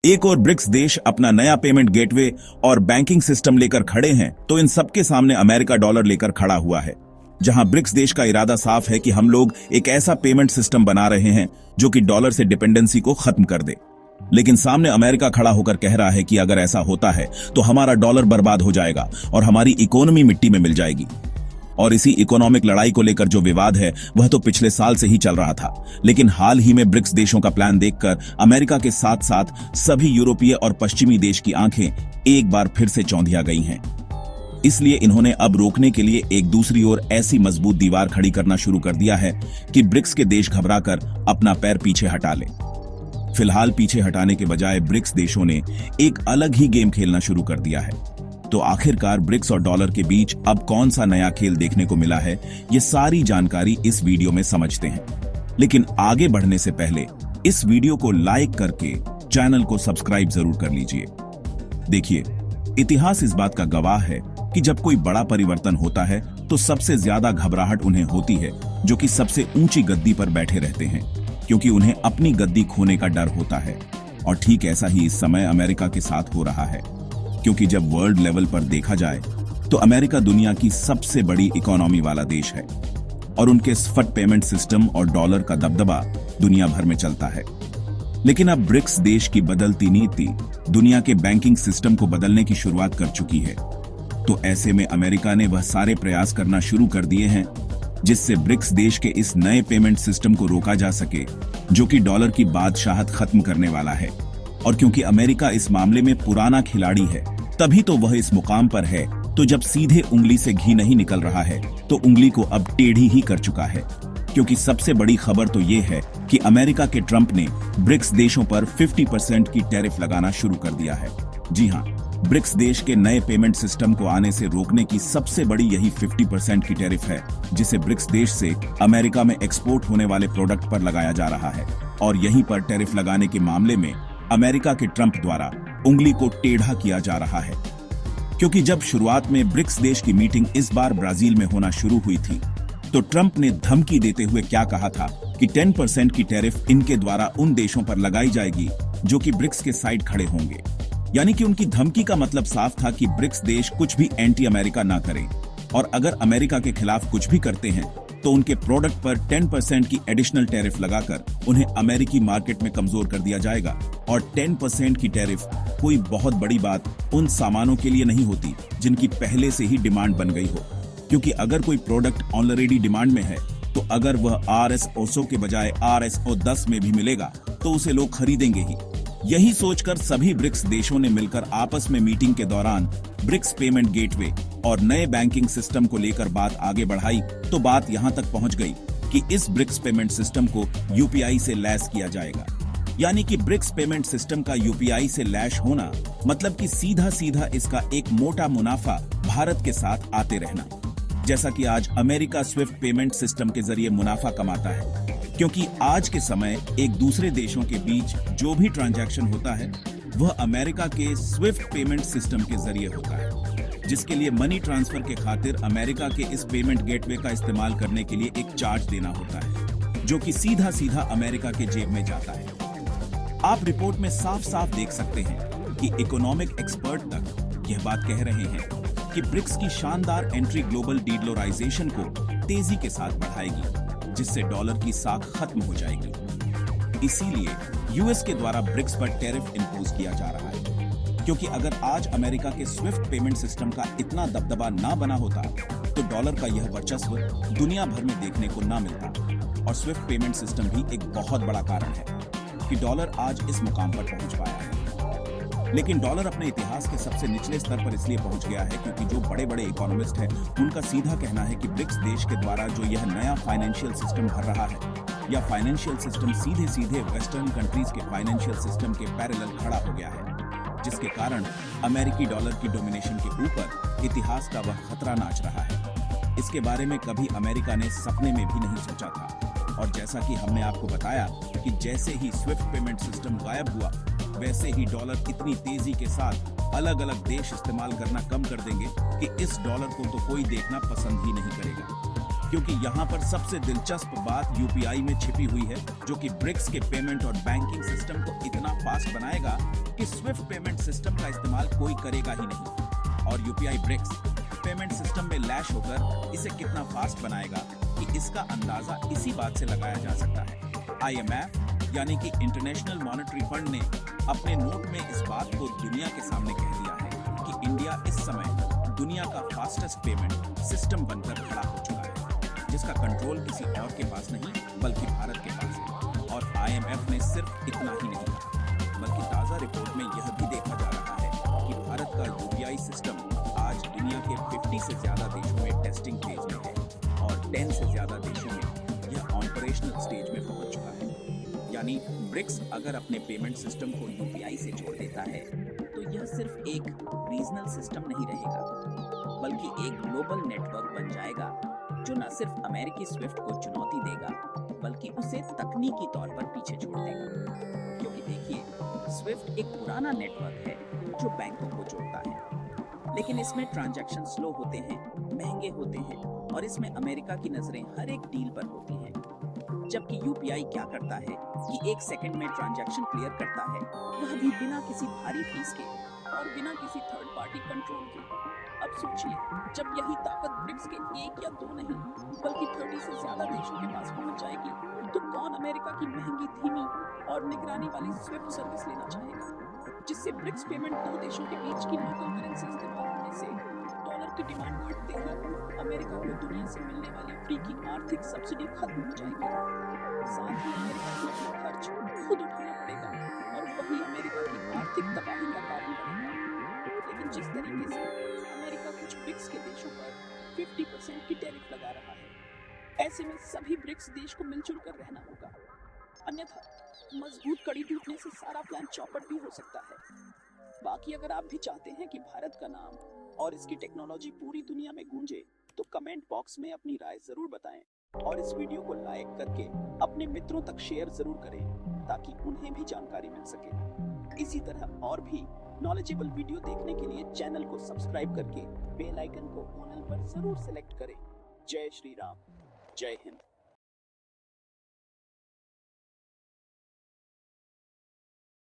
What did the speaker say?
एक और ब्रिक्स देश अपना नया पेमेंट गेटवे और बैंकिंग सिस्टम लेकर खड़े हैं, तो इन सबके सामने अमेरिका डॉलर लेकर खड़ा हुआ है। जहां ब्रिक्स देश का इरादा साफ है कि हम लोग एक ऐसा पेमेंट सिस्टम बना रहे हैं जो कि डॉलर से डिपेंडेंसी को खत्म कर दे। लेकिन सामने अमेरिका खड़ा होकर कह रहा है कि अगर ऐसा होता है तो हमारा डॉलर बर्बाद हो जाएगा और हमारी इकोनॉमी मिट्टी में मिल जाएगी। और इसी इकोनॉमिक लड़ाई को लेकर जो विवाद है वह तो पिछले साल से ही चल रहा था, लेकिन हाल ही में ब्रिक्स देशों का प्लान देखकर अमेरिका के साथ साथ सभी यूरोपीय और पश्चिमी देश की आंखें एक बार फिर से चौंधिया गई हैं। इसलिए इन्होंने अब रोकने के लिए एक दूसरी ओर ऐसी मजबूत दीवार खड़ी करना शुरू कर दिया है कि ब्रिक्स के देश घबराकर अपना पैर पीछे हटा लें। फिलहाल पीछे हटाने के बजाय ब्रिक्स देशों ने एक अलग ही गेम खेलना शुरू कर दिया है। तो आखिरकार ब्रिक्स और डॉलर के बीच अब कौन सा नया खेल देखने को मिला है, ये सारी जानकारी इस वीडियो में समझते हैं। लेकिन आगे बढ़ने से पहले इस वीडियो को लाइक करके चैनल को सब्सक्राइब जरूर कर लीजिए। देखिए, इतिहास इस बात का गवाह है कि जब कोई बड़ा परिवर्तन होता है तो सबसे ज्यादा घबराहट उन्हें होती है जो कि सबसे ऊंची गद्दी पर बैठे रहते हैं, क्योंकि उन्हें अपनी गद्दी खोने का डर होता है। और ठीक ऐसा ही इस समय अमेरिका के साथ हो रहा है, क्योंकि जब वर्ल्ड लेवल पर देखा जाए तो अमेरिका दुनिया की सबसे बड़ी इकोनॉमी वाला देश है और उनके स्फट पेमेंट सिस्टम और डॉलर का दबदबा दुनिया भर में चलता है। लेकिन अब ब्रिक्स देश की बदलती नीति दुनिया के बैंकिंग सिस्टम को बदलने की शुरुआत कर चुकी है। तो ऐसे में अमेरिका ने वह सारे प्रयास करना शुरू कर दिए हैं जिससे ब्रिक्स देश के इस नए पेमेंट सिस्टम को रोका जा सके, जो कि डॉलर की बादशाहत खत्म करने वाला है। और क्योंकि अमेरिका इस मामले में पुराना खिलाड़ी है, तभी तो वह इस मुकाम पर है। तो जब सीधे उंगली से घी नहीं निकल रहा है तो उंगली को अब टेढ़ी ही कर चुका है। क्योंकि सबसे बड़ी खबर तो ये है कि अमेरिका के ट्रंप ने ब्रिक्स देशों पर 50% की टैरिफ लगाना शुरू कर दिया है। जी हाँ, ब्रिक्स देश के नए पेमेंट सिस्टम को आने से रोकने की सबसे बड़ी यही 50% की टैरिफ है, जिसे ब्रिक्स देश से अमेरिका में एक्सपोर्ट होने वाले प्रोडक्ट पर लगाया जा रहा है। और यहीं पर टैरिफ लगाने के मामले में अमेरिका के ट्रंप द्वारा उंगली को टेढ़ा किया जा रहा है। क्योंकि जब शुरुआत में ब्रिक्स देश की मीटिंग इस बार ब्राजील में होना शुरू हुई थी, तो ट्रंप ने धमकी देते हुए क्या कहा था कि 10% की टैरिफ इनके द्वारा उन देशों पर लगाई जाएगी जो कि ब्रिक्स के साइड खड़े होंगे। यानी कि उनकी धमकी का मतलब साफ था कि ब्रिक्स देश कुछ भी एंटी अमेरिका ना करें, और अगर अमेरिका के खिलाफ कुछ भी करते हैं तो उनके प्रोडक्ट पर 10% की एडिशनल टैरिफ लगाकर उन्हें अमेरिकी मार्केट में कमजोर कर दिया जाएगा। और 10% की टैरिफ कोई बहुत बड़ी बात उन सामानों के लिए नहीं होती जिनकी पहले से ही डिमांड बन गई हो, क्योंकि अगर कोई प्रोडक्ट ऑलरेडी डिमांड में है तो अगर वह RSO के बजाय RSO 10 में भी मिलेगा तो उसे लोग खरीदेंगे ही। यही सोचकर सभी ब्रिक्स देशों ने मिलकर आपस में मीटिंग के दौरान ब्रिक्स पेमेंट गेटवे और नए बैंकिंग सिस्टम को लेकर बात आगे बढ़ाई। तो बात यहां तक पहुंच गई कि इस ब्रिक्स पेमेंट सिस्टम को UPI से लैस किया जाएगा। यानी कि ब्रिक्स पेमेंट सिस्टम का UPI से लैश होना मतलब कि सीधा सीधा इसका एक मोटा मुनाफा भारत के साथ आते रहना, जैसा कि आज अमेरिका स्विफ्ट पेमेंट सिस्टम के जरिए मुनाफा कमाता है। क्योंकि आज के समय एक दूसरे देशों के बीच जो भी ट्रांजैक्शन होता है वह अमेरिका के स्विफ्ट पेमेंट सिस्टम के जरिए होता है, जिसके लिए मनी ट्रांसफर के खातिर अमेरिका के इस पेमेंट गेटवे का इस्तेमाल करने के लिए एक चार्ज देना होता है, जो कि सीधा सीधा अमेरिका के जेब में जाता है। आप रिपोर्ट में साफ साफ देख सकते हैं कि इकोनॉमिक एक्सपर्ट तक यह बात कह रहे हैं कि ब्रिक्स की शानदार एंट्री ग्लोबल डीडोलराइजेशन को तेजी के साथ बढ़ाएगी, जिससे डॉलर की साख खत्म हो जाएगी। इसीलिए यूएस के द्वारा ब्रिक्स पर टैरिफ इंपोज किया जा रहा है, क्योंकि अगर आज अमेरिका के स्विफ्ट पेमेंट सिस्टम का इतना दबदबा ना बना होता तो डॉलर का यह वर्चस्व दुनिया भर में देखने को ना मिलता। और स्विफ्ट पेमेंट सिस्टम भी एक बहुत बड़ा कारण है कि डॉलर आज इस मुकाम पर पहुंच पाया है। लेकिन डॉलर अपने इतिहास के सबसे निचले स्तर पर इसलिए पहुंच गया है क्योंकि जो बड़े बड़े इकोनॉमिस्ट हैं उनका सीधा कहना है कि ब्रिक्स देश के द्वारा जो यह नया फाइनेंशियल सिस्टम भर रहा है, या फाइनेंशियल सिस्टम सीधे सीधे वेस्टर्न कंट्रीज के फाइनेंशियल सिस्टम के पैरेलल खड़ा हो गया है, जिसके कारण अमेरिकी डॉलर की डोमिनेशन के ऊपर इतिहास का वह खतरा नाच रहा है। इसके बारे में कभी अमेरिका ने सपने में भी नहीं सोचा था। और जैसा कि हमने आपको बताया कि जैसे ही स्विफ्ट पेमेंट सिस्टम गायब हुआ, वैसे ही डॉलर इतनी तेजी के साथ अलग अलग देश इस्तेमाल करना कम कर देंगे कि इस डॉलर को तो कोई देखना पसंद ही नहीं करेगा। क्योंकि यहाँ पर सबसे दिलचस्प बात UPI में छिपी हुई है, जो कि ब्रिक्स के पेमेंट और बैंकिंग सिस्टम को इतना फास्ट बनाएगा कि स्विफ्ट पेमेंट सिस्टम का इस्तेमाल कोई करेगा ही नहीं और यूपीआई ब्रिक्स पेमेंट सिस्टम में लैश होकर इसे कितना फास्ट बनाएगा कि इसका अंदाजा इसी बात से लगाया जा सकता है। IMF यानी कि इंटरनेशनल मॉनेटरी फंड ने अपने नोट में इस बात को दुनिया के सामने कह दिया है कि इंडिया इस समय दुनिया का फास्टेस्ट पेमेंट सिस्टम बनकर खड़ा हो चुका है, जिसका कंट्रोल किसी और के पास नहीं बल्कि भारत के पास है। और IMF ने सिर्फ इतना ही नहीं कहा, बल्कि ताजा रिपोर्ट में यह भी देखा जा रहा है कि भारत का यूपीआई सिस्टम आज दुनिया के 50 से ज्यादा देशों में टेस्टिंग फेज में है और 10 से ज्यादा देशों में यह ऑपरेशनल स्टेज में पहुंच चुका है। यानी ब्रिक्स अगर अपने पेमेंट सिस्टम को यूपीआई से जोड़ देता है तो यह सिर्फ एक रीजनल सिस्टम नहीं रहेगा, बल्कि एक ग्लोबल नेटवर्क बन जाएगा जो न सिर्फ अमेरिकी स्विफ्ट को चुनौती देगा बल्कि उसे तकनीकी तौर पर पीछे छोड़ देगा। क्योंकि देखिए, स्विफ्ट एक पुराना नेटवर्क है जो बैंकों को जोड़ता है, लेकिन इसमें ट्रांजैक्शन स्लो होते हैं, महंगे होते हैं और इसमें अमेरिका की नजरें हर एक डील पर होती हैं। जबकि यूपीआई क्या करता है कि 1 सेकंड में ट्रांजैक्शन क्लियर करता है, वह भी बिना किसी भारी फीस के और बिना किसी थर्ड पार्टी कंट्रोल के। अब सोचिए, जब यही ताकत ब्रिक्स के 1 या 2 नहीं बल्कि 30 से ज्यादा देशों के पास पहुंच जाएगी, तो कौन अमेरिका की महंगी, धीमी और निगरानी वाली स्विफ्ट सर्विस लेना चाहेगा, जिससे ब्रिक्स पेमेंट 2 देशों के बीच की लोकल करेंसी इस्तेमाल होने से डॉलर की डिमांड बढ़ते ही अमेरिका को दुनिया से मिलने वाली फ्री की आर्थिक सब्सिडी खत्म हो जाएगी। साथ ही अमेरिका को अपना खर्च खुद उठाना पड़ेगा और वही अमेरिका की आर्थिक तबाही का कारण बनेगा। लेकिन जिस तरीके से अमेरिका कुछ ब्रिक्स के देशों पर 50% की टैरिफ लगा रहा है, ऐसे में सभी ब्रिक्स देश को मिलजुल कर रहना होगा, अन्यथा मजबूत कड़ी टूटने से सारा प्लान चौपट भी हो सकता है। बाकी अगर आप भी चाहते हैं कि भारत का नाम और इसकी टेक्नोलॉजी पूरी दुनिया में गूंजे, तो कमेंट बॉक्स में अपनी राय जरूर बताएं और इस वीडियो को लाइक करके अपने मित्रों तक शेयर जरूर करें ताकि उन्हें भी जानकारी मिल सके। इसी तरह और भी नॉलेजेबल वीडियो देखने के लिए चैनल को सब्सक्राइब करके बेल आइकन को ऑल पर जरूर सेलेक्ट करें। जय श्री राम, जय हिंद।